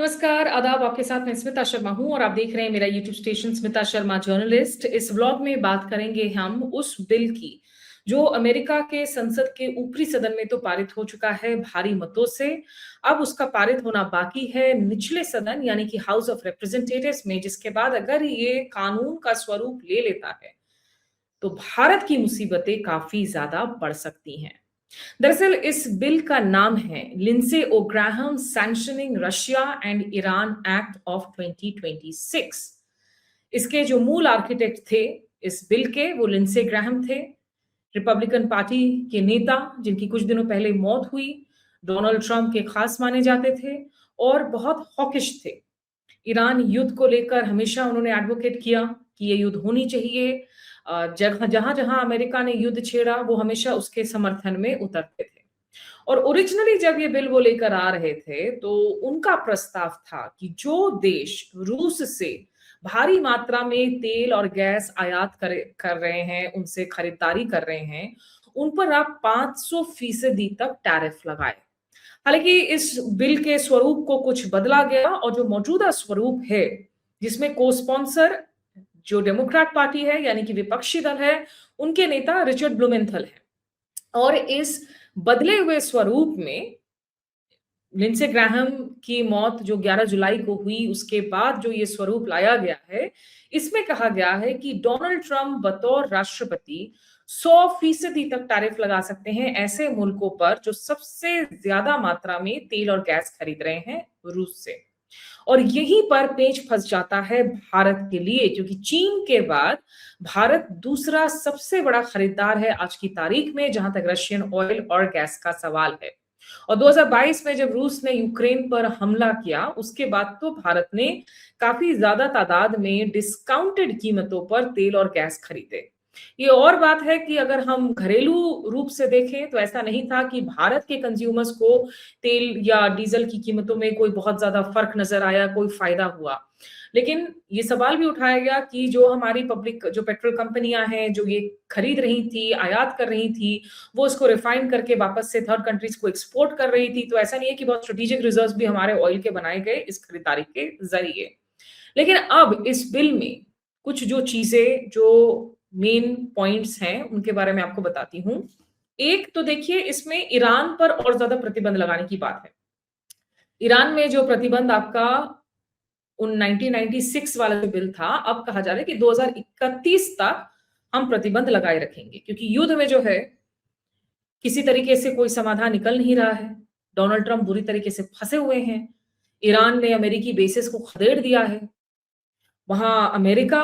नमस्कार, आदाब। आपके साथ मैं स्मिता शर्मा हूँ और आप देख रहे हैं मेरा YouTube station Smita Sharma journalist. इस व्लॉग में बात करेंगे हम उस बिल की जो अमेरिका के संसद के ऊपरी सदन में तो पारित हो चुका है भारी मतों से। अब उसका पारित होना बाकी है निचले सदन यानी कि हाउस ऑफ रिप्रेजेंटेटिव्स में, जिसके बाद अगर ये कानून का स्वरूप ले लेता है तो भारत की मुसीबतें काफी ज्यादा बढ़ सकती हैं। दरअसल इस बिल का नाम है Lindsey O Graham sanctioning Russia and Iran act of 2026। इसके जो मूल आर्किटेक्ट थे इस बिल के वो लिंडसे ग्राहम थे, रिपब्लिकन पार्टी के नेता जिनकी कुछ दिनों पहले मौत हुई, डोनाल्ड ट्रंप के खास माने जाते थे और बहुत हॉकिश थे। ईरान युद्ध को लेकर हमेशा उन्होंने एडवोकेट किया कि ये युद्ध होनी चाहिए। जगह जहां जहां अमेरिका ने युद्ध छेड़ा वो हमेशा उसके समर्थन में उतरते थे। और ओरिजिनली जब ये बिल वो लेकर आ रहे थे तो उनका प्रस्ताव था कि जो देश रूस से भारी मात्रा में तेल और गैस आयात कर रहे हैं, उनसे खरीदारी कर रहे हैं, उन पर आप 500% तक टैरिफ लगाए। हालांकि इस बिल के स्वरूप को कुछ बदला गया और जो मौजूदा स्वरूप है जिसमें को स्पॉन्सर जो डेमोक्रेट पार्टी है यानी कि विपक्षी दल है, उनके नेता रिचर्ड ब्लूमेंथल है। और इस बदले हुए स्वरूप में लिंडसे ग्राहम की मौत जो 11 जुलाई को हुई उसके बाद जो ये स्वरूप लाया गया है, इसमें कहा गया है कि डोनाल्ड ट्रंप बतौर राष्ट्रपति 100% तक टैरिफ लगा सकते हैं ऐसे मुल्कों पर जो सबसे ज्यादा मात्रा में तेल और गैस खरीद रहे हैं रूस से। और यहीं पर पेच फंस जाता है भारत के लिए, क्योंकि चीन के बाद भारत दूसरा सबसे बड़ा खरीदार है आज की तारीख में जहां तक रशियन ऑयल और गैस का सवाल है। और 2022 में जब रूस ने यूक्रेन पर हमला किया उसके बाद तो भारत ने काफी ज्यादा तादाद में डिस्काउंटेड कीमतों पर तेल और गैस खरीदे। ये और बात है कि अगर हम घरेलू रूप से देखें तो ऐसा नहीं था कि भारत के कंज्यूमर्स को तेल या डीजल की कीमतों में कोई बहुत ज्यादा फर्क नजर आया, कोई फायदा हुआ। लेकिन ये सवाल भी उठाया गया कि जो हमारी पब्लिक जो पेट्रोल कंपनियां हैं जो ये खरीद रही थी, आयात कर रही थी, वो इसको रिफाइन करके वापस से थर्ड कंट्रीज को एक्सपोर्ट कर रही थी। तो ऐसा नहीं है कि बहुत स्ट्रेटेजिक रिजर्व्स भी हमारे ऑयल के बनाए गए इस खरीदारी के जरिए। लेकिन अब इस बिल में कुछ जो चीजें जो मेन पॉइंट्स हैं उनके बारे में आपको बताती हूँ। एक तो देखिए, इसमें ईरान पर और ज्यादा प्रतिबंध लगाने की बात है। ईरान में जो प्रतिबंध आपका उन 1996 वाला जो बिल था, अब कहा जा रहा है कि 2031 तक हम प्रतिबंध लगाए रखेंगे, क्योंकि युद्ध में जो है किसी तरीके से कोई समाधान निकल नहीं रहा है। डोनाल्ड ट्रंप बुरी तरीके से फंसे हुए हैं। ईरान ने अमेरिकी बेसिस को खदेड़ दिया है। वहां अमेरिका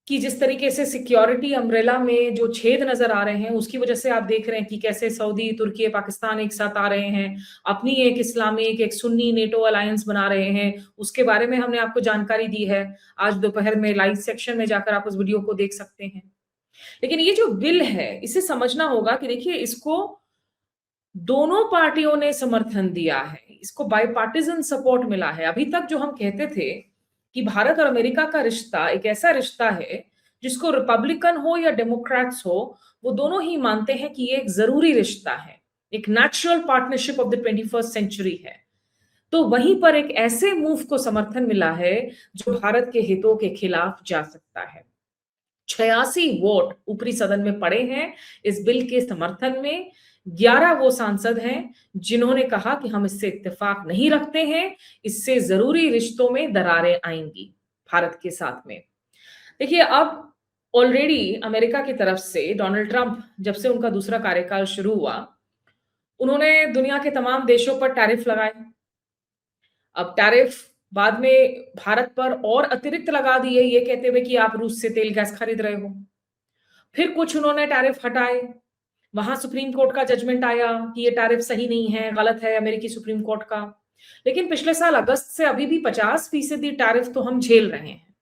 कि जिस तरीके से सिक्योरिटी अम्ब्रेला में जो छेद नजर आ रहे हैं उसकी वजह से आप देख रहे हैं कि कैसे सऊदी, तुर्की, पाकिस्तान एक साथ आ रहे हैं, अपनी एक इस्लामिक एक सुन्नी नेटो अलायंस बना रहे हैं। उसके बारे में हमने आपको जानकारी दी है आज दोपहर में, लाइव सेक्शन में जाकर आप उस वीडियो को देख सकते हैं। लेकिन ये जो बिल है इसे समझना होगा कि देखिए, इसको दोनों पार्टियों ने समर्थन दिया है, इसको बाईपार्टिजन सपोर्ट मिला है। अभी तक जो हम कहते थे कि भारत और अमेरिका का रिश्ता एक ऐसा रिश्ता है जिसको रिपब्लिकन हो या डेमोक्रेट्स हो, वो दोनों ही मानते हैं कि ये एक जरूरी रिश्ता है, एक natural partnership of the 21st century है। तो वहीं पर एक ऐसे मूव को समर्थन मिला है जो भारत के हितों के खिलाफ जा सकता है। 86 वोट ऊपरी सदन में पड़े हैं इस बिल के समर्थन में। 11 वो सांसद हैं जिन्होंने कहा कि हम इससे इत्तेफाक नहीं रखते हैं, इससे जरूरी रिश्तों में दरारें आएंगी भारत के साथ में। देखिए, अब ऑलरेडी अमेरिका की तरफ से डोनाल्ड ट्रंप जब से उनका दूसरा कार्यकाल शुरू हुआ, उन्होंने दुनिया के तमाम देशों पर टैरिफ लगाए। अब टैरिफ बाद में भारत पर और अतिरिक्त लगा दिए ये कहते हुए कि आप रूस से तेल गैस खरीद रहे हो। फिर कुछ उन्होंने टैरिफ हटाए। वहां सुप्रीम कोर्ट का जजमेंट आया कि ये टैरिफ सही नहीं है, गलत है अमेरिकी सुप्रीम कोर्ट का। लेकिन पिछले साल अगस्त से अभी भी 50% टैरिफ तो हम झेल रहे हैं।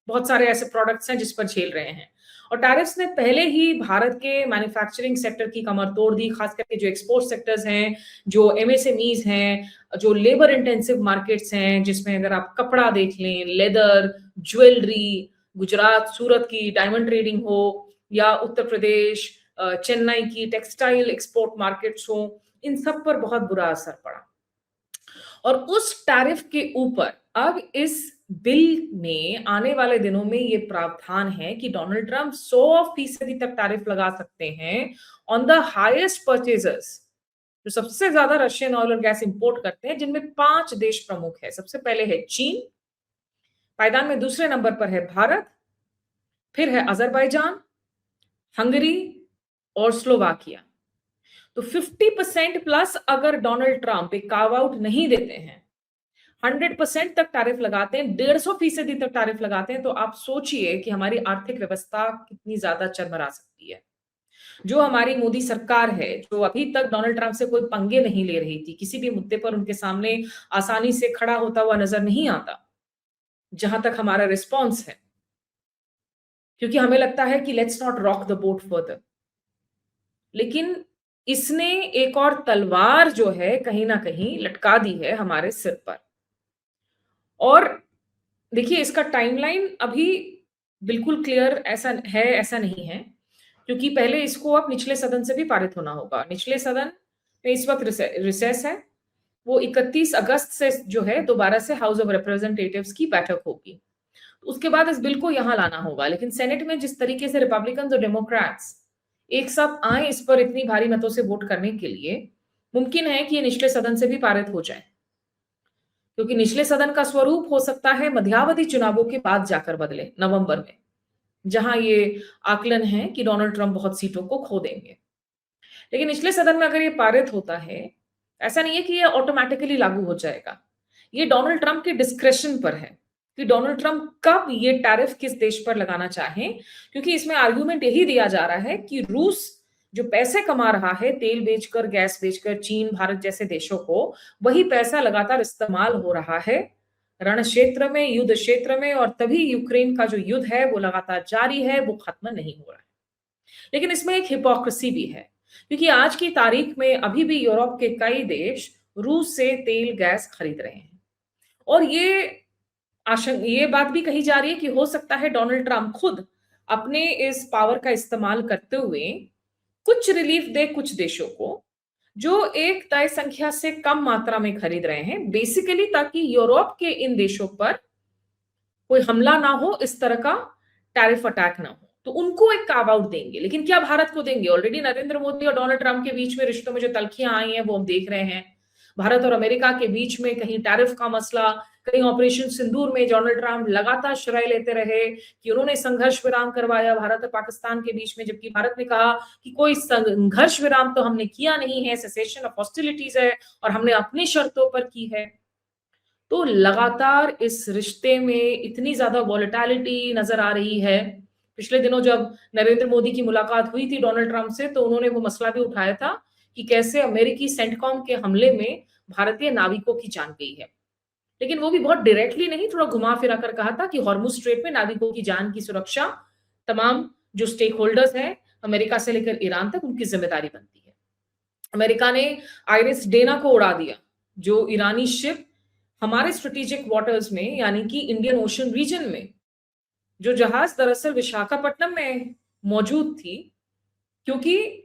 बहुत सारे ऐसे प्रोडक्ट्स हैं जिस पर झेल रहे हैं। और टैरिफ्स ने पहले ही भारत के मैन्युफैक्चरिंग सेक्टर की कमर तोड़ दी, खास करके जो एक्सपोर्ट सेक्टर्स हैं, जो एमएसएमईज हैं, जो लेबर इंटेंसिव मार्केट्स हैं, जिसमें अगर आप कपड़ा देख लें, लेदर, ज्वेलरी, गुजरात सूरत की डायमंड ट्रेडिंग हो या उत्तर प्रदेश चेन्नई की टेक्सटाइल एक्सपोर्ट मार्केट्स हो, इन सब पर बहुत बुरा असर पड़ा। और उस टैरिफ के ऊपर अब इस बिल में आने वाले दिनों में ये प्रावधान है कि डोनाल्ड ट्रंप 100% तक टैरिफ लगा सकते हैं ऑन द हाईएस्ट परचेजर्स, जो सबसे ज्यादा रशियन ऑयल और गैस इंपोर्ट करते हैं, जिनमें 5 देश प्रमुख है। सबसे पहले है चीन, पायदान में दूसरे नंबर पर है भारत, फिर है अजरबैजान, हंगरी और स्लोवाकिया। तो 50% प्लस अगर डोनाल्ड ट्रंप एक कार्व आउट नहीं देते हैं, 100% तक टैरिफ लगाते हैं, 150% तक टैरिफ लगाते हैं, तो आप सोचिए कि हमारी आर्थिक व्यवस्था कितनी ज्यादा चरमरा सकती है। जो हमारी मोदी सरकार है, जो अभी तक डोनाल्ड ट्रंप से कोई पंगे नहीं ले रही थी, किसी भी मुद्दे पर उनके सामने आसानी से खड़ा होता हुआ नजर नहीं आता, जहां तक हमारा रिस्पॉन्स है, क्योंकि हमें लगता है कि let's not rock the boat further. लेकिन इसने एक और तलवार जो है कहीं ना कहीं लटका दी है हमारे सिर पर। और देखिए, इसका टाइमलाइन अभी बिल्कुल क्लियर ऐसा नहीं है, क्योंकि पहले इसको अब निचले सदन से भी पारित होना होगा। निचले सदन में इस वक्त रिसेस है, वो 31 अगस्त से जो है दोबारा से हाउस ऑफ रिप्रेजेंटेटिव्स की बैठक होगी। उसके बाद इस बिल को यहां लाना होगा। लेकिन सेनेट में जिस तरीके से रिपब्लिकन और डेमोक्रेट्स एक साथ आए इस पर इतनी भारी मतों से वोट करने के लिए, मुमकिन है कि ये निचले सदन से भी पारित हो जाए, क्योंकि निचले सदन का स्वरूप हो सकता है मध्यावधि चुनावों के बाद जाकर बदले, नवंबर में, जहां ये आकलन है कि डोनाल्ड ट्रंप बहुत सीटों को खो देंगे। लेकिन निचले सदन में अगर ये पारित होता है, ऐसा नहीं है कि ये ऑटोमेटिकली लागू हो जाएगा। ये डोनाल्ड ट्रंप के डिस्क्रेशन पर है कि डोनाल्ड ट्रंप कब ये टैरिफ किस देश पर लगाना चाहें, क्योंकि इसमें आर्गुमेंट यही दिया जा रहा है कि रूस जो पैसे कमा रहा है तेल बेचकर, गैस बेचकर, चीन, भारत जैसे देशों को, वही पैसा लगातार इस्तेमाल हो रहा है रण क्षेत्र में, युद्ध क्षेत्र में, और तभी यूक्रेन का जो युद्ध है वो लगातार जारी है, वो खत्म नहीं हो रहा है। लेकिन इसमें एक हिपोक्रेसी भी है, क्योंकि आज की तारीख में अभी भी यूरोप के कई देश रूस से तेल गैस खरीद रहे हैं। और ये बात भी कही जा रही है कि हो सकता है डोनाल्ड ट्रंप खुद अपने इस पावर का इस्तेमाल करते हुए कुछ रिलीफ दे कुछ देशों को, जो एक तय संख्या से कम मात्रा में खरीद रहे हैं, बेसिकली ताकि यूरोप के इन देशों पर कोई हमला ना हो, इस तरह का टैरिफ अटैक ना हो, तो उनको एक कार्व आउट देंगे। लेकिन क्या भारत को देंगे? ऑलरेडी नरेंद्र मोदी और डोनाल्ड ट्रंप के बीच में रिश्तों में जो तल्खियां आई हैं वो हम देख रहे हैं। भारत और अमेरिका के बीच में कहीं टैरिफ का मसला, कहीं ऑपरेशन सिंदूर में डोनाल्ड ट्रंप लगातार श्रेय लेते रहे कि उन्होंने संघर्ष विराम करवाया भारत और पाकिस्तान के बीच में, जबकि भारत ने कहा कि कोई संघर्ष विराम तो हमने किया नहीं है, सेसेशन ऑफ हॉस्टिलिटीज है और हमने अपनी शर्तों पर की है। तो लगातार इस रिश्ते में इतनी ज्यादा वॉलेटिलिटी नजर आ रही है। पिछले दिनों जब नरेंद्र मोदी की मुलाकात हुई थी डोनाल्ड ट्रंप से, तो उन्होंने वो मसला भी उठाया था कि कैसे अमेरिकी सेंटकॉम के हमले में भारतीय नाविकों की जान गई है। लेकिन वो भी बहुत डायरेक्टली नहीं, थोड़ा घुमा फिरा कर कहा था कि हॉर्मुज स्ट्रेट में नाविकों की जान की सुरक्षा तमाम जो स्टेक होल्डर्स हैं, अमेरिका से लेकर ईरान तक, उनकी जिम्मेदारी बनती है। अमेरिका ने आइरिस डेना को उड़ा दिया, जो ईरानी शिप हमारे स्ट्रेटेजिक वाटर्स में, यानी कि इंडियन ओशन रीजन में, जो जहाज दरअसल विशाखापट्टनम में मौजूद थी, क्योंकि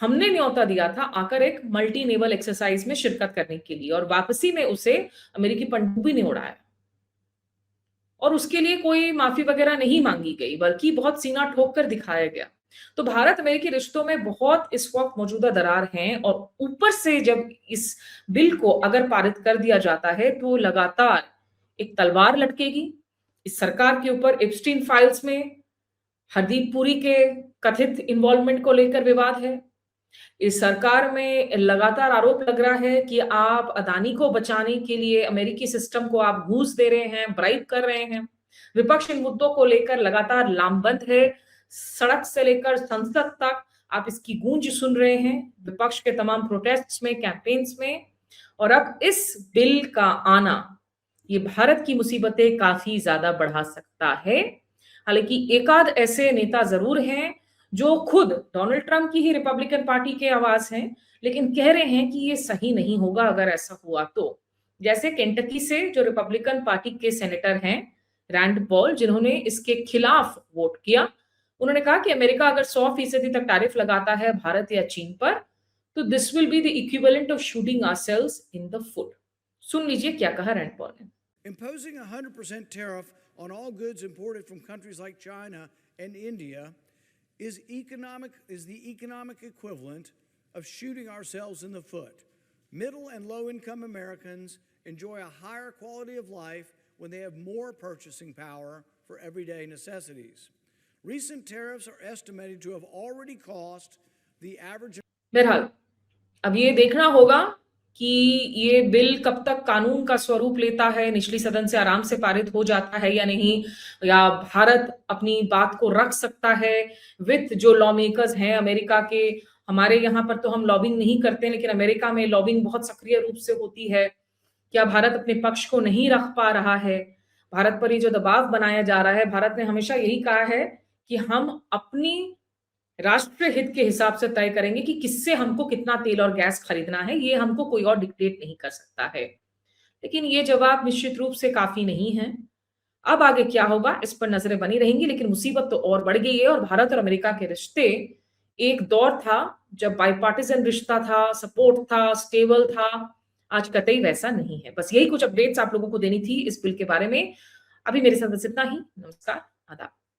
हमने न्योता दिया था आकर एक मल्टी नेवल एक्सरसाइज में शिरकत करने के लिए, और वापसी में उसे अमेरिकी पनडुब्बी ने उड़ाया। और उसके लिए कोई माफी वगैरह नहीं मांगी गई, बल्कि बहुत सीना ठोक कर दिखाया गया। तो भारत अमेरिकी रिश्तों में बहुत इस वक्त मौजूदा दरार हैं, और ऊपर से जब इस बिल को अगर पारित कर दिया जाता है तो लगातार एक तलवार लटकेगी इस सरकार के ऊपर। एप्स्टीन फाइल्स में हरदीप पुरी के कथित इन्वॉल्वमेंट को लेकर विवाद है। इस सरकार में लगातार आरोप लग रहा है कि आप अदानी को बचाने के लिए अमेरिकी सिस्टम को आप घूस दे रहे हैं, ब्राइब कर रहे हैं। विपक्ष इन मुद्दों को लेकर लगातार लामबंद है, सड़क से लेकर संसद तक आप इसकी गूंज सुन रहे हैं, विपक्ष के तमाम प्रोटेस्ट्स में, कैंपेन्स में। और अब इस बिल का आना ये भारत की मुसीबतें काफी ज्यादा बढ़ा सकता है। हालांकि एकाध ऐसे नेता जरूर हैं जो खुद डोनाल्ड ट्रंप की ही रिपब्लिकन पार्टी के आवाज हैं, लेकिन कह रहे हैं कि ये सही नहीं होगा अगर ऐसा हुआ तो। जैसे केंटकी से जो रिपब्लिकन पार्टी के सेनेटर हैं रैंड पॉल, जिन्होंने इसके खिलाफ वोट किया, उन्होंने कहा कि अमेरिका अगर 100% तक टैरिफ लगाता है भारत या चीन पर, तो this will be the equivalent of shooting ourselves in the foot. सुन लीजिए क्या कहा रैंड पॉल ने। Imposing a 100% tariff on all goods imported from countries like China and India is the economic equivalent of shooting ourselves in the foot. Middle and low-income Americans enjoy a higher quality of life when they have more purchasing power for everyday necessities. Recent tariffs are estimated to have already cost the average. बहरहाल अब ये देखना होगा कि ये bill कब तक कानून का स्वरूप लेता है, निचली सदन से आराम से पारित हो जाता है या नहीं, या भारत अपनी बात को रख सकता है विथ जो लॉ मेकर्स हैं अमेरिका के। हमारे यहाँ पर तो हम लॉबिंग नहीं करते, लेकिन अमेरिका में लॉबिंग बहुत सक्रिय रूप से होती है। क्या भारत अपने पक्ष को नहीं रख पा रहा है? भारत पर ये जो दबाव बनाया जा रहा है, भारत ने हमेशा यही कहा है कि हम अपनी राष्ट्रीय हित के हिसाब से तय करेंगे कि किससे हमको कितना तेल और गैस खरीदना है, ये हमको कोई और डिक्टेट नहीं कर सकता है। लेकिन ये जवाब निश्चित रूप से काफ़ी नहीं है। अब आगे क्या होगा इस पर नज़रें बनी रहेंगी, लेकिन मुसीबत तो और बढ़ गई है और भारत और अमेरिका के रिश्ते, एक दौर था जब बाइपार्टिसन रिश्ता था, सपोर्ट था, स्टेबल था, आज कतई वैसा नहीं है। बस यही कुछ अपडेट्स आप लोगों को देनी थी इस बिल के बारे में। अभी मेरे साथ बस इतना ही। नमस्कार, आदाब।